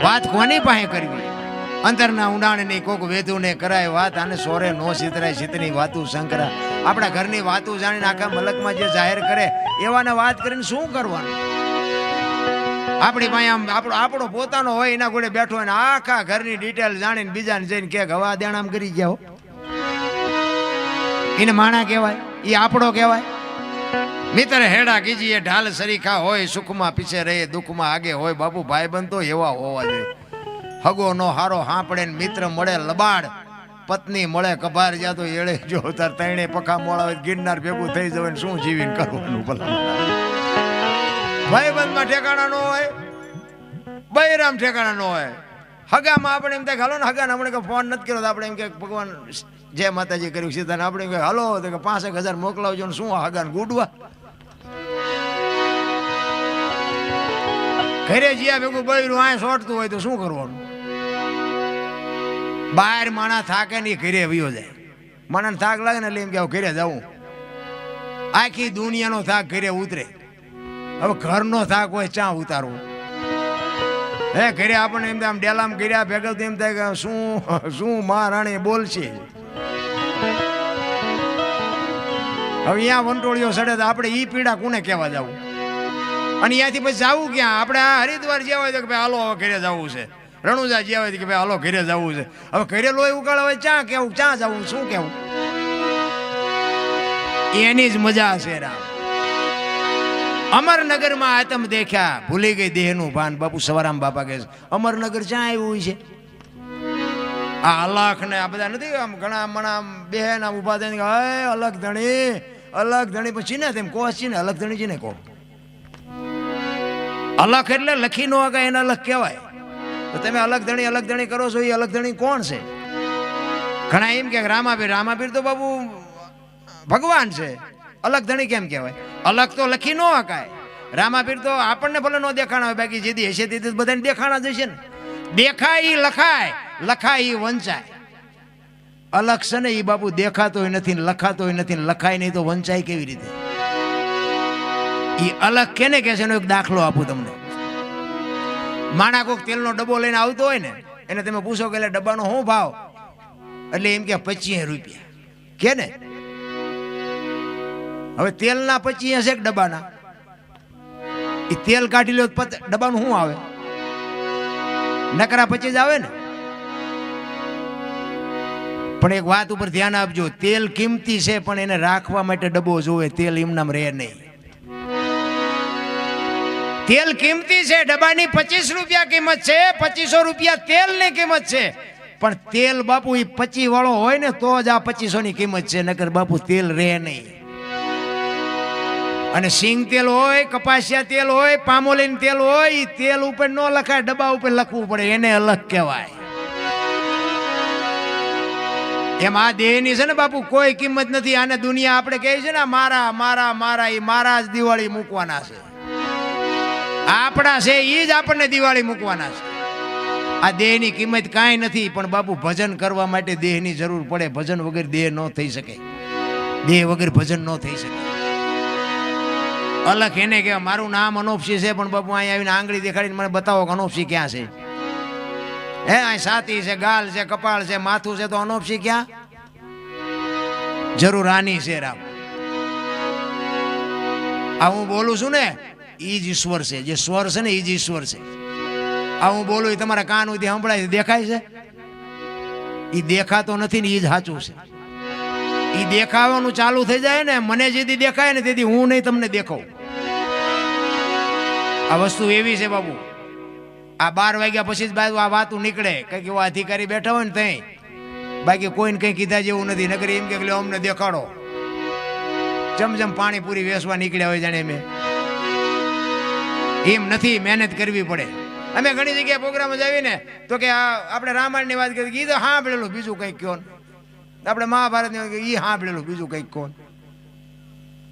વાત કોની પાસે કરવી? અંતરના ઊંડાણની કોક વેધુને કરાય વાત, આને સોરે નો સિતરાય સિતની વાતું શંકરા. આપણા ઘરની વાતું જાણીને આખા મલકમાં જે જાહેર કરે એવાને વાત કરીને શું કરવાનું? આપણી પાસે આમ આપણો પોતાનો હોય એના જોડે બેઠો હોય ને આખા ઘરની ડિટેલ જાણીને બીજાને જઈને કે હવા દેણામ કરી ગયા હો, એને માણા કહેવાય? એ આપણો કહેવાય? મિત્ર હેડા કીજીએ ઢાલ સરીખા હોય, સુખમાં પીછે રહે દુઃખમાં આગે હોય. બાપુ ભાઈબંધ તો એવા હોવા જોઈએ. હગો નો હારો હાંપડે ને મિત્ર મળે લબાડ, પત્ની મળે કભાર. જ્યાં તો એળે જો તાર તણે પખા મોડા હોય ગિરનાર ભેગું થઈ જવાય ને શું જીવીને કરવાનું ભલા? ભાઈબંધમાં ઠેકાણા ન હોય, બૈરામ ઠેકાણા ન હોય. હગામાં આપણે એમ થાય હાલો ને, હગાને આપણે ફોન નથી કર્યો તો આપણે એમ કે ભગવાન જય માતાજી કર્યું સીધા ને આપણે એમ કે હાલો તો કે 5,000 મોકલાવજો ને શું હગાને ગુડવા? ઘરે જ્યાં ભેગું બૈરું આ સોટતું હોય તો શું કરવાનું? બહાર માણા થાકે નહીં, ઘરે વયો જાય. માણાને થાક લાગે ને એટલે એમ કે ઘરે જવું. આખી દુનિયાનો થાક ઘરે ઉતરે. હવે ઘરનો થાક હોય ચા ઉતારવો? હે ઘરે આપણને એમ થાય આમ ડેલામ કર્યા ભેગા એમ થાય કે શું મહારાણી બોલશે. હવે અહીંયા વંટોળીઓ સડે તો આપણે ઈ પીડા કોને કહેવા જવું? અને અહીંયાથી પછી જવું ક્યાં? આપણે આ હરિદ્વાર જ્યાં હોય તો કે ભાઈ હાલો હવે ઘરે જવું છે. રણુજા જ્યાં હોય કે ભાઈ હાલો ઘરે જવું છે. હવે ઘરે લોહી ઉકાળે હોય ચા કેવું, ચા જવું, શું કેવું? એની જ મજા છે રામ. અમરનગરમાં આતમ દેખ્યા ભૂલી ગઈ દેહનું ભાન. બાપુ સવારામ બાપા કહે છે અમરનગર ક્યાં આવ્યું હોય છે? આ અલખ ને આ બધા નથી આમ ઘણા મણા બેન આમ ઉભા થઈને અલગ ધણી પછી ને તેમ કહો છે ને અલગ ધણી છે ને કહો. અલખ એટલે લખી નો આગા એને અલગ કહેવાય. તો તમે અલગ ધણી કરો છો, એ અલગ ધણી કોણ છે? ઘણા એમ કે રામાપીર તો બાબુ ભગવાન છે, અલગ ધણી કેમ કહેવાય? અલગ તો લખી નો હકાય. રામાપીર તો આપણને ભલે નો દેખાણા હોય, બાકી જેથી હશે તે બધાને દેખાણા જ હશે ને. દેખાય ઈ લખાય, લખાય ઈ વંચાય. અલગ છે ને એ બાપુ દેખાતોય નથી, લખાતોય નથી, લખાય નહીં તો વંચાય કેવી રીતે? એ અલગ કેને કે છે એનો એક દાખલો આપું તમને. માણા કોઈક તેલનો ડબ્બો લઈને આવતો હોય ને, એને તમે પૂછો કે ડબ્બાનો શું ભાવ? એટલે એમ કે 25 રૂપિયા કે ને. હવે તેલના 25 હશે ડબ્બાના, એ તેલ કાઢી લો ડબ્બાનું શું આવે? નકરા 25 આવે ને. પણ એક વાત ઉપર ધ્યાન આપજો, તેલ કિંમતી છે પણ એને રાખવા માટે ડબ્બો જોવે. તેલ એમનામ રહે નહીં. તેલ કિંમતી છે, ડબ્બાની 25 રૂપિયા કિંમત છે, 2500 રૂપિયા તેલની કિંમત છે. પણ તેલ બાપુ એ 25 વાળો હોય ને તો જ આ 2500 ની કિંમત છે, નકર બાપુ તેલ રહે નહીં. અને સિંગ તેલ હોય, કપાસિયા તેલ હોય, પામોલીન તેલ હોય, એ તેલ ઉપર ન લખાય, ડબ્બા ઉપર લખવું પડે, એને અલગ કહેવાય. એમ આ દેહની છે ને બાપુ કોઈ કિંમત નથી. આને દુનિયા આપણે કહે છે ને મારા મારા મારા, એ મારા જ દિવાળી મૂકવાના છે. આપણા છે એ જ આપણને દિવાળી મૂકવાના છે. આ દેહની કિંમત કાંઈ નથી. પણ બાપુ ભજન કરવા માટે દેહની જરૂર પડે. ભજન વગર દેહ ન થઈ શકે, દેહ વગર ભજન ન થઈ શકે. અલગ એને કે મારું નામ અનોપસી છે, પણ બાપુ અહીં આવીને આંગળી દેખાડીને મને બતાવો કે અનોપસી ક્યાં છે? હે અહીં છાતી છે, ગાલ છે, કપાળ છે, માથું છે, તો અનોપસી ક્યાં? જરૂર આની છે રામ. આ હું બોલું છું ને ઈ જ ઈશ્વર છે. જે સ્વર છે ને ઈ જ ઈશ્વર છે. આ હું બોલું એ તમારા કાન સુધી સંભળાય, દેખાય છે? એ દેખાતો નથી ને એ જ સાચું છે. એ દેખાવાનું ચાલુ થઈ જાય ને, મને જેથી દેખાય ને તેથી હું નહીં તમને દેખાઉં. આ વસ્તુ એવી છે બાબુ. આ 12 વાગ્યા પછી જ બાજુ આ વાતું નીકળે, કઈક એવા અધિકારી બેઠા હોય ને તઈ. બાકી કોઈને કઈ કીધા જેવું નથી. નકર એમ કે અમને દેખાડો, જમ પાણીપુરી વેચવા નીકળ્યા હોય જાણે. એમ નથી, મહેનત કરવી પડે. અમે ઘણી જગ્યાએ પ્રોગ્રામ જ આવીને તો કે આપણે રામાયણની વાત કરી, કીધું સાંભળેલું બીજું કંઈક કહો. આપણે મહાભારતની વાત કરી, એ સાંભળેલું બીજું કંઈક કહો.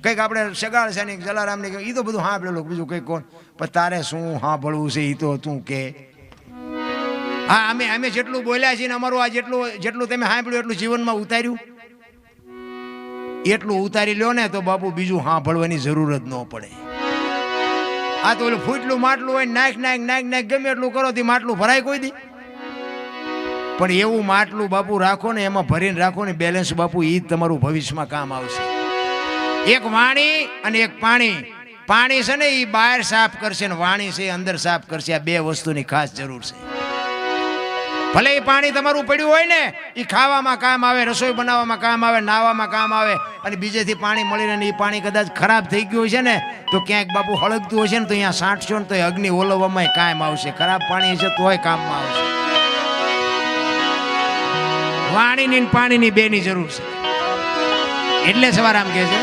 કંઈક આપણે સગાળ સૈનિક જલારામની એ તો બધું સાંભળેલું બીજું કંઈક કહો. પણ તારે શું સાંભળવું છે એ તો તું કે. હા અમે જેટલું બોલ્યા છીએ ને અમારું આ જેટલું તમે સાંભળ્યું એટલું જીવનમાં ઉતાર્યું, એટલું ઉતારી લો ને તો બાપુ બીજું સાંભળવાની જરૂર જ ન પડે. આ તો ઓલું ફૂટલું માટલું હોય, નાખ નાખ નાખ નાખ ગમે એટલું કરો તે માટલું ભરાય કોઈ દી? પણ એવું માટલું બાપુ રાખો ને, એમાં ભરીને રાખો ને બેલેન્સ બાપુ, એ જ તમારું ભવિષ્યમાં કામ આવશે. એક વાણી અને એક પાણી. પાણી છે ને એ બહાર સાફ કરશે ને વાણી છે અંદર સાફ કરશે. આ બે વસ્તુની ખાસ જરૂર છે. ભલે એ પાણી તમારું પડ્યું હોય ને, એ ખાવામાં કામ આવે, રસોઈ બનાવવામાં કામ આવે, નાવામાં કામ આવે, અને બીજેથી પાણી મળીને એ પાણી કદાચ ખરાબ થઈ ગયું છે ને, તો ક્યાંક બાપુ હળગતું હશે ને તો અહીંયા સાંટશો ને તો અગ્નિ ઓલવવામાં કામ આવશે. ખરાબ પાણી છે તોય કામમાં આવશે. વાણીની પાણીની બેની જરૂર છે. એટલે સવારામ કહે છે,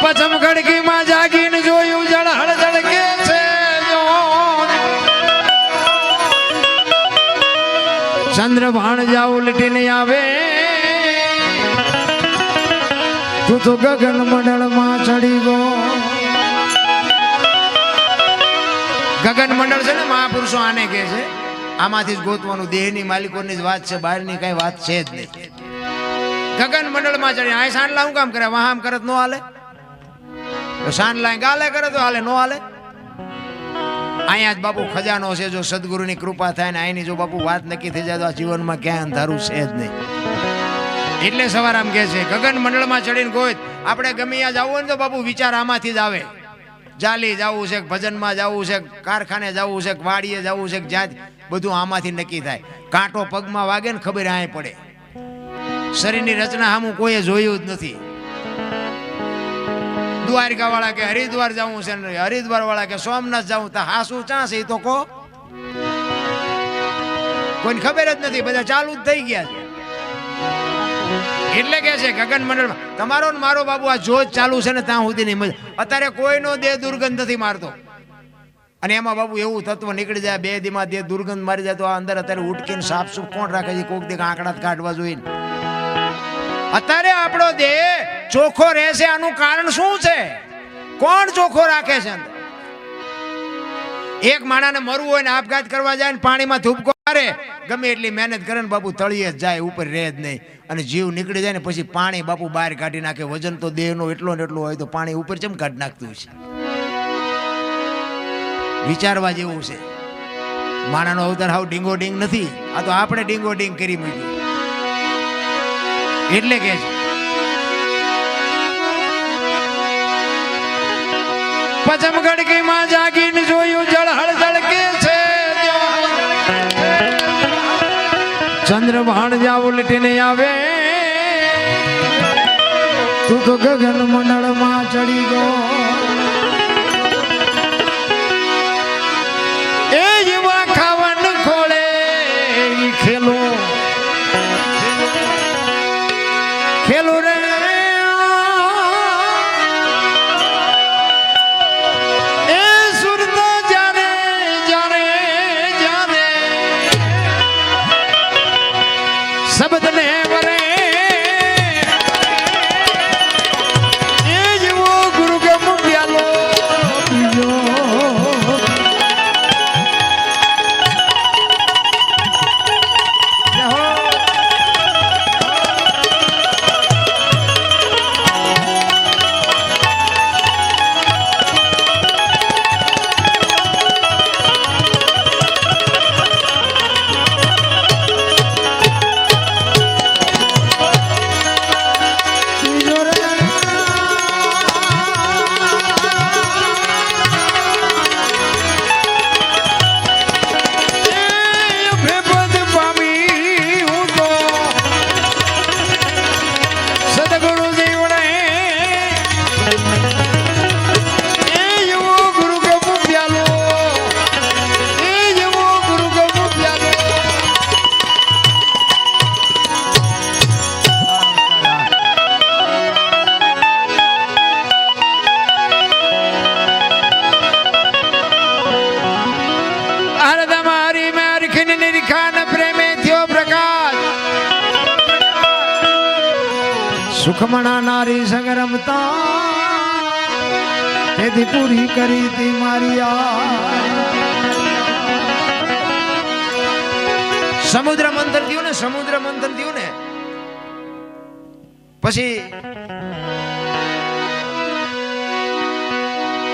પચમ ખડકીમાં જાગીને જોયું જળ હળદળ કે છે, ચંદ્ર ભાણ જાવ લટીને આવે, તું તો ગગન મંડળમાં ચડી ગયો. ગગન મંડળ છે ને મહાપુરુષો આને કહે છે. આમાંથી જ ગોતવાનું. દેહની માલિકોની જ વાત છે, બહારની કઈ વાત છે જ નહીં. ગગન મંડળમાં ચડી. આ સાંડલા હું કામ કરે? વાહામ કરે તો ન હાલે? સાંડલા ગાલે કરે તો હાલે? ન હાલે. અહીંયા જ બાપુ ખજાનો છે. જો સદગુરુની કૃપા થાય ને અહીંની જો બાપુ વાત નક્કી થઈ જાય તો આ જીવનમાં ક્યાંય અંધારું છે જ નહીં. એટલે સવારામ કહે છે, ગગન મંડળમાં ચડીને ગોત. આપણે ગમે ત્યાં જવું ને તો બાપુ વિચાર આમાંથી જ આવે. જાલી જવું છે, ભજનમાં જવું છે, કારખાને જવું છે, વાડીએ જવું છે, જ્યાં બધું આમાંથી નક્કી થાય. કાંટો પગમાં વાગે ને ખબર આય પડે. શરીરની રચના સામું કોઈએ જોયું જ નથી. દ્વારકા વાળા કે હરિદ્વાર જવું છે, હરિદ્વાર વાળા કે સોમનાથ જવું, તો હા શું ચા છે એ તો કહો. કોઈને ખબર જ નથી. બધા ચાલુ જ થઈ ગયા છે. એટલે કે છે ગગન મંડળમાં તમારો ને મારો બાબુ આ જોજ ચાલુ છે ને ત્યાં સુધી નહીં મજા. અત્યારે કોઈનો દેહ દુર્ગંધ નથી મારતો. અને એમાં બાબુ એવું તત્વ નીકળી જાય, બે દીમાં દેહ દુર્ગંધ મારી જાય તો આ અંદર અત્યારે ઉટકીને સાફ સુફ કોણ રાખે છે? કોઈક દેખ આંકડા કાઢવા જોઈએ. અત્યારે આપણો દેહ ચોખ્ખો રહેશે, આનું કારણ શું છે? કોણ ચોખ્ખો રાખે છે? એક માણાને મરવું હોય ને આપઘાત કરવા જાય ને પાણીમાં ધૂપકો મારે, ગમે એટલી મહેનત કરે ને બાપુ તળિયે જ જાય, ઉપર રહે જ નહીં. અને જીવ નીકળી જાય ને પછી પાણી બાપુ બહાર કાઢી નાખે. વજન તો દેહનો એટલો ને એટલો હોય તો પાણી ઉપર ચમ કાઢી નાખતું છે? વિચારવા જેવું છે. માણાનો અવતાર હાવ ડીંગો ડીંગ નથી. આ તો આપણે ડીંગો ડીંગ કરી મૂક્યું. એટલે કે છે પચમ ગડકીમાં જાગીને જોયું જળ હળદળ કે છે, ચંદ્ર ભાણ જાવ લટીને આવે, તું તો ગગન મંડળમાં ચડી ગયો. એ યુવા ખાવન ખોળે ખેલો ખેલો રે, એ સુરત જાણે જાણે જાણે શબ્દ ને વરે, એ જેવો ગુરુ ગમ પ્યાલો પીજો. સુખમણા નારી સંગ રમતા તેથી પૂરી કરી તી મારી સમુદ્ર મંથન થયું ને, સમુદ્ર મંથન થયું ને પછી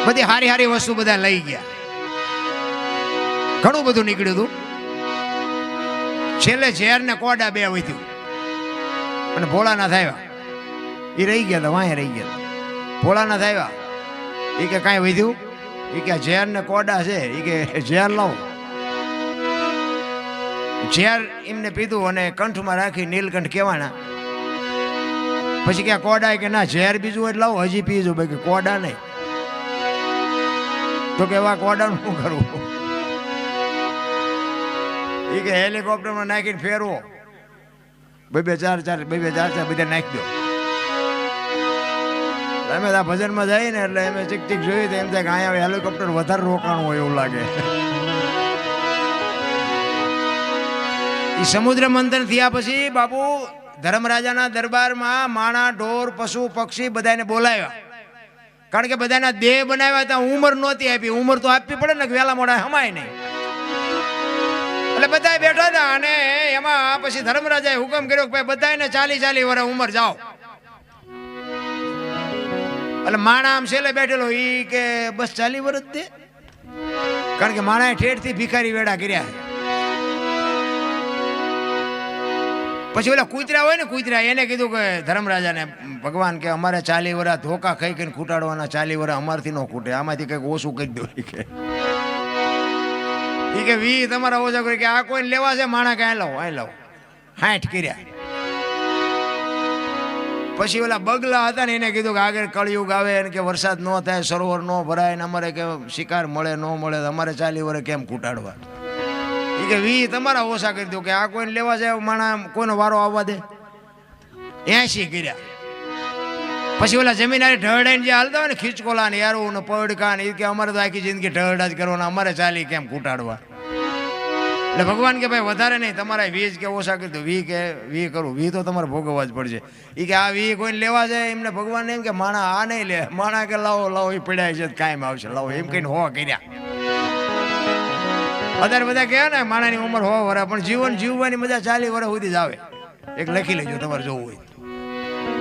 બધી હારી હારી વસ્તુ બધા લઈ ગયા, ઘણું બધું નીકળ્યું હતું. છેલ્લે ઝેર ને કોડા બે વધ્યું અને ભોળાનાથ આવ્યા. એ રહી ગયા હતા, વાંહે રહી ગયા. ભોળાનાથ આવ્યા, એ કે કાંઈ વધ્યું? એ કે ઝેર ને કોડા છે. એ કે ઝેર લાવો. ઝેર એમને પીધું અને કંઠમાં રાખી નીલકંઠ કહેવાના. પછી ક્યાં કોડા? કે ના, ઝેર બીજું એટલે લાવો, હજી પીજો. ભાઈ કે કોડા નહીં. તો કે એવા કોડાનું શું કરવું? એ કે હેલિકોપ્ટરમાં નાખીને ફેરવો, બે ચાર બધા નાખી દો. અમે આ ભજનમાં જઈએ ને એટલે અમે ચીક ચીક જોયું તો એમ થાય કે અહીંયા હેલિકોપ્ટર વધારે રોકાણું હોય એવું લાગે. એ સમુદ્ર મંથન થયા પછી બાપુ ધર્મરાજાના દરબારમાં માણા, ઢોર, પશુ, પક્ષી બધાને બોલાવ્યા. કારણ કે બધાના દેહ બનાવ્યા હતા, ઉંમર નહોતી આપી. ઉંમર તો આપવી પડે ને, વહેલા મોડા હમાય નહીં. એટલે બધા બેઠા હતા અને એમાં પછી ધર્મરાજાએ હુકમ કર્યો કે ભાઈ બધાને 40 વર્ષ ઉંમર જાઓ. એટલે માણા આમ છેલ્લે બેઠેલો, ઈ કે બસ 40 વર્ષ દે. કારણ કે માણાએ ઠેઠથી ભિખારી વેડા કર્યા. પછી ઓલા કૂતરા હોય ને, કૂતરા એને કીધું કે ધર્મરાજાને, ભગવાન કે અમારે 40 વર્ષ ધોકા ખાઈ કરીને ખૂટાડવાના, 40 વર્ષ અમારથી ન ખૂટે, આમાંથી કંઈક ઓછું કરી દો. એ કે 20 તમારા ઓછા કરી. કે આ કોઈને લેવા છે માણા? કે લાવો, અહીં લાવો. 60 કર્યા. પછી ઓલા બગલા હતા ને એને કીધું કે આગળ કળિયુગ આવે ને કે વરસાદ ન થાય, સરોવર ન ભરાય ને અમારે કે શિકાર મળે ન મળે, અમારે 40 વર્ષ કેમ ખૂટાડવા? એ કે 20 તમારા ઓછા કરી દો. કે આ કોઈને લેવા જાય માણા, કોઈનો વારો આવવા દે. 80 કર્યા. પછી ઓલા જમીનારી ઢળડાઈને જે હાલતા હોય ને, ખીચકોલા ને યારું ને પડકા ને, એ કે અમારે તો આખી જિંદગી ઢળડા જ કરવાના, અમારે 40 કેમ ખૂટાડવા? એટલે ભગવાન કે ભાઈ વધારે નહીં, તમારા 20 કે ઓછા કરી દો. 20 કે 20 કરું, 20 તો તમારે ભોગવવા જ પડશે. એ કે આ 20 કોઈને લેવા જાય એમને ભગવાન એમ કે માણા આ નહીં લે. માણા કે લાવો લાવો, એ પડ્યા છે કાયમ આવશે, લાવો એમ કહીને 100 કર્યા. અત્યારે બધા કહે ને માણાની ઉંમર 100 વર્ષ, પણ જીવન જીવવાની મજા 40 વર્ષ સુધી જ આવે. એક લખી લેજો તમારે જોવું હોય.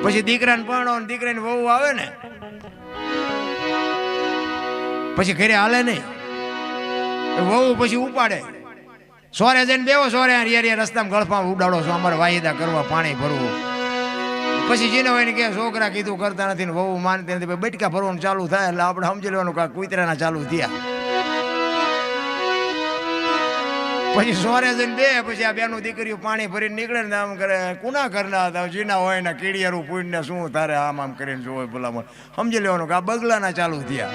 પછી દીકરાને પરણો, દીકરાની વહુ આવે ને પછી ઘરે હાલે નહીં. વહુ પછી ઉપાડે, સોરે જઈને બેવો, સોરે રસ્તામાં ગળફામાં ઉડાડો છો, અમારે વાયદા કરવા, પાણી ભરવું. પછી જેને હોય ને કે છોકરા કીધું કરતા નથી ને વહુ માનતી નથી, બેટકા ભરવાનું ચાલુ થાય એટલે આપણે સમજી લેવાનું કે કૂતરાના ચાલુ થયા. પછી સોરે જઈને બે, પછી આ બેનું દીકરીઓ પાણી ભરીને નીકળે ને આમ કરે, કુના કરના હતા જીના હોય ને કીડિયારું પૂઈને શું તારે આમ આમ કરીને જોવે ભલામણ. સમજી લેવાનું કે આ બગલાના ચાલુ થયા.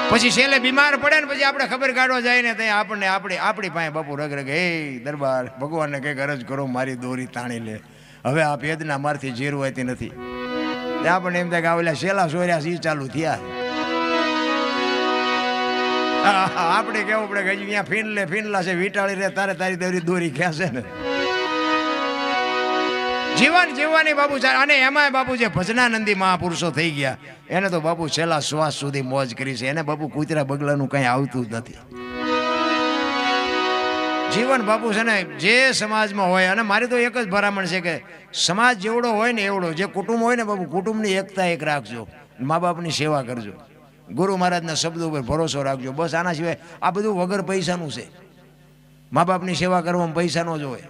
પછી છેલ્લે બીમાર પડે ને પછી આપણે ખબર કાઢવા જાય ને ત્યાં આપણને આપણી પાસે બાપુ રગ હે દરબાર ભગવાનને કંઈક અરજ કરો, મારી દોરી તાણી લે, હવે આ ભેદના મારથી જીરવાતી નથી. આપણને એમ થાય કે ઓલા શેલા સોર્યા સી ચાલુ થયા. આપણે કેવું પડે કે હજી અહીંયા ફીનલા છે, વીટાળી રે તારે તારી દોરી ખેંચે ને. જીવન જીવવાની બાપુ. અને એમાં બાપુ જે ભજનાનંદી મહાપુરુષો થઈ ગયા એને તો બાપુ છેલ્લા શ્વાસ સુધી મોજ કરી છે. એને બાપુ કૂતરા બગલાનું કંઈ આવતું જ નથી. જીવન બાપુ છે ને જે સમાજમાં હોય, અને મારી તો એક જ ભરામણ છે કે સમાજ જેવડો હોય ને એવડો, જે કુટુંબ હોય ને બાપુ, કુટુંબની એકતા એક રાખજો, મા બાપની સેવા કરજો, ગુરુ મહારાજના શબ્દો ઉપર ભરોસો રાખજો. બસ આના સિવાય આ બધું વગર પૈસાનું છે. મા બાપની સેવા કરવામાં પૈસા ન જોવે,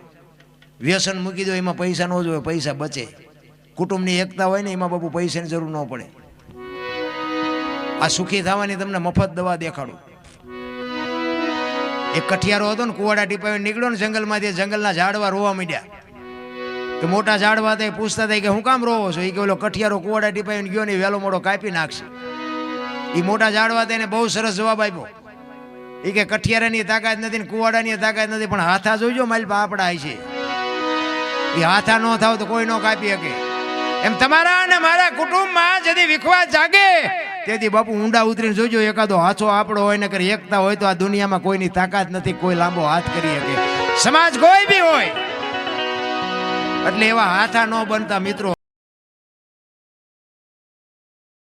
વ્યસન મૂકી દો એમાં પૈસા ન જોવે, પૈસા બચે. કુટુંબની એકતા હોય ને એમાં બાપુ પૈસાની જરૂર ન પડે. આ સુખી થવાની તમને મફત દવા દેખાડું. એક કઠિયારો હતો ને, કુવાડા ટીપાવી નીકળ્યો ને જંગલમાંથી, જંગલના ઝાડવા રોવા માંડ્યા. તો મોટા ઝાડવા હતા પૂછતા હતા કે હું કામ રોવો છો? એ કે ઓલો કઠિયારો કુવાડા ટીપાવીને ગયો ને વહેલો મોડો કાપી નાખશે. એ મોટા ઝાડવા હતા એને બહુ સરસ જવાબ આપ્યો. એ કે કઠિયારાની તાકાત નથી ને કુવાડાની તાકાત નથી, પણ હાથા જોઈજો માલપા આપડા છે. એ હાથા ન થાવ તો કોઈ ન કાપી શકે. એમ તમારા અને મારા કુટુંબમાં જદી વિખવા જાગે તેથી બાપુ ઊંડા ઉતરીને જોજો, એકાદો હાથો આપણો હોય ને કરી એકતા હોય તો આ દુનિયામાં કોઈની તાકાત નથી, કોઈ લાંબો હાથ કરી શકે. સમાજ કોઈ બી હોય એટલે એવા હાથા ન બનતા મિત્રો.